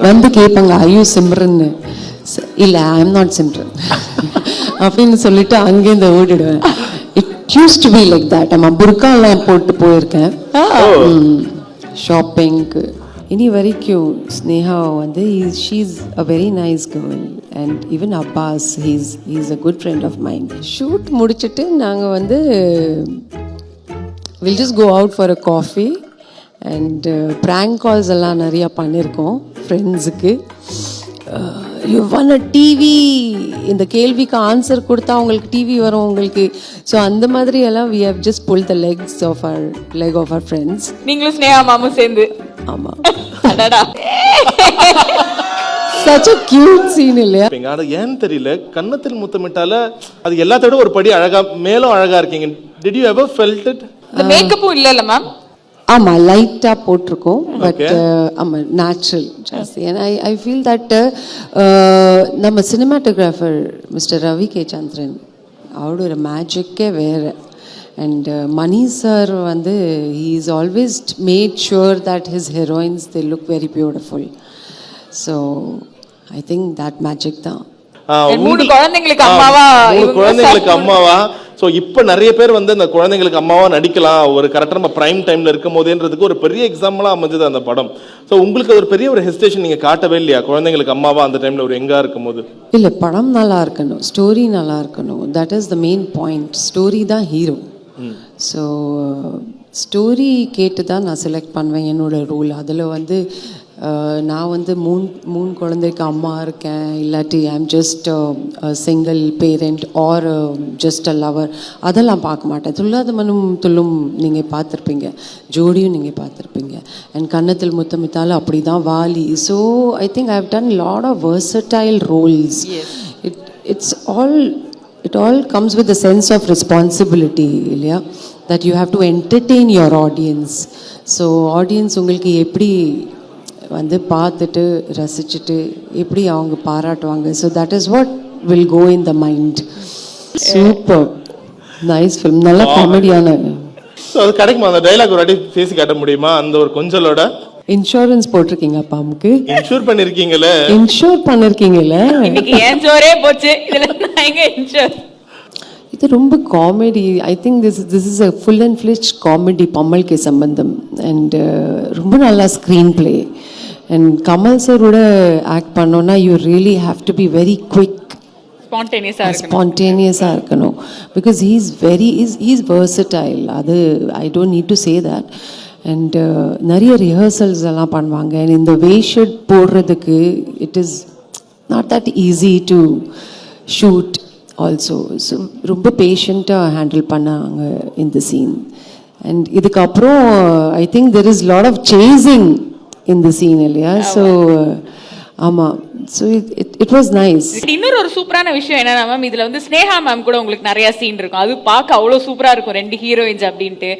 வந்து கேட்பாங்க ஐயோ சிம்ரன் இல்லை ஐ எம் நாட் சிம்ரன் அப்படின்னு சொல்லிட்டு அங்கேருந்து ஓடிடுவேன். It use to be like that. நம்ம புர்காலாம் போட்டு போயிருக்கேன் ஷாப்பிங்க்கு. இனி வரைக்கும் ஸ்னேகா வந்து she's a very nice girl. And even Abbas he's a good friend of mind. Shoot முடிச்சுட்டு நாங்கள் வந்து will just go out for a coffee and prank calls எல்லாம் நிறையா பண்ணியிருக்கோம் ஃப்ரெண்ட்ஸுக்கு. யூ ஒன் அ டிவி, இந்த கேள்விக்கு ஆன்சர் கொடுத்தா உங்களுக்கு டிவி வரும் உங்களுக்கு. ஸோ அந்த மாதிரி எல்லாம் we have just pull the leg of our friends. நீங்களும் ஸ்னேகா மாமும் சேர்ந்து. ஆமாம், such a cute scene இல்லையா? ஆனா ஏன்னு தெரியல, கன்னத்தில் முத்தமிட்டால அது எல்லாத்தோட ஒரு படி அழகா மேலும் அழகா இருக்கீங்க. Did you ever felt it? இந்த மேக்கப்பும் இல்ல மேம். ஆமாம், லைட்டாக போட்டிருக்கோம். பட் ஆமாம், நேச்சுரல் ஜாஸ்தி. ஏன்னா ஐ ஃபீல் தட் நம்ம சினிமாட்டோகிராஃபர் மிஸ்டர் ரவி கே சந்திரன் அவரோட மேஜிக்கே வேறு. அண்ட் மணி சார் வந்து he is always made sure that his heroines they look very beautiful. So I think that magic தான். மூணு குழந்தைங்களுக்கு அம்மாவா, குழந்தைங்களுக்கு அம்மாவா. ஸோ இப்போ நிறைய பேர் வந்து அந்த குழந்தைங்களுக்கு அம்மாவா நடிக்கலாம் ஒரு கரெக்டாக நம்ம ப்ரைம் டைம்ல இருக்கும் போதேன்றதுக்கு ஒரு பெரிய எக்ஸாம்பிளா அமைஞ்சது அந்த படம். ஸோ உங்களுக்கு ஒரு பெரிய ஒரு ஹெசிடேஷன் நீங்க காட்டவே இல்லையா குழந்தைங்களுக்கு அம்மாவா அந்த டைம்ல ஒரு எங்கா இருக்கும் போது? இல்லை, படம் நல்லா இருக்கணும், ஸ்டோரி நல்லா இருக்கணும். That is the main point. Story தான் ஹீரோ. ஸோ ஸ்டோரி கேட்டு தான் நான் செலக்ட் பண்ணுவேன் என்னோட ரோல். அதில் வந்து நான் வந்து மூணு குழந்தைக்கு அம்மா இருக்கேன், இல்லாட்டி I am just single parent are just a lower, அதெல்லாம் பார்க்க மாட்டேன். துள்ளாத மனம் துள்ளும் நீங்கள் பார்த்துருப்பீங்க, ஜோடியும் நீங்கள் பார்த்துருப்பீங்க, அண்ட் கன்னத்தில் முத்தமிட்டாலும் அப்படி தான், Vaali. So I think I have done lot of versatile roles. It all comes with a sense of responsibility இல்லையா, that you have to entertain your audience. So audience உங்களுக்கு எப்படி வந்து பார்த்துட்டு ரசிச்சுட்டு எப்படி அவங்க பாராட்டுவாங்க. So that is what will go in the mind. Super nice film, நல்ல காமெடியான. ஸோ அது கிடைக்குமா அந்த டைலாக் ஒரு வாட்டி பேசி காட்ட முடியுமா அந்த ஒரு கொஞ்சலோட? இன்சூரன்ஸ் போட்டிருக்கீங்க அப்பாவுக்கு? இன்ஷூர் பண்ணிருக்கீங்களே. இன்ஷூர் பண்ணிருக்கீங்கல்ல. இன்னைக்கு ஏன் ஜோரே போச்சு இதுல. நான் எங்க இன்ஷூர். இது ரொம்ப comedy. I think this is a full and fledged comedy, Pammal K Sambandham. And ரொம்ப நல்லா ஸ்க்ரீன் பிளே. அண்ட் கமல் சரோட ஆக்ட் பண்ணோன்னா you really have to be very quick, ஸ்பான்டேனியஸாக இருக்கணும். Because he's versatile. அது I don't need to say that. And நிறைய rehearsals எல்லாம் பண்ணுவாங்க. அண்ட் இந்த வேஷட் போடுறதுக்கு it is not that easy to shoot also. So ரொம்ப பேஷண்ட்டாக ஹேண்டில் பண்ணாங்க இந்த சீன். அண்ட் இதுக்கப்புறம் I think there is lot of chasing in the scene இல்லையா. ஸோ ஆமாம், ஸோ இட் வாஸ் நைஸ். இன்னொரு ஒரு சூப்பரான விஷயம் என்னன்னா மேம், இதுல வந்து ஸ்னேகா மேம் கூட உங்களுக்கு நிறைய சீன் இருக்கும். அது பார்க்க அவ்வளோ சூப்பரா இருக்கும், ரெண்டு ஹீரோயின்ஸ் அப்படின்ட்டு.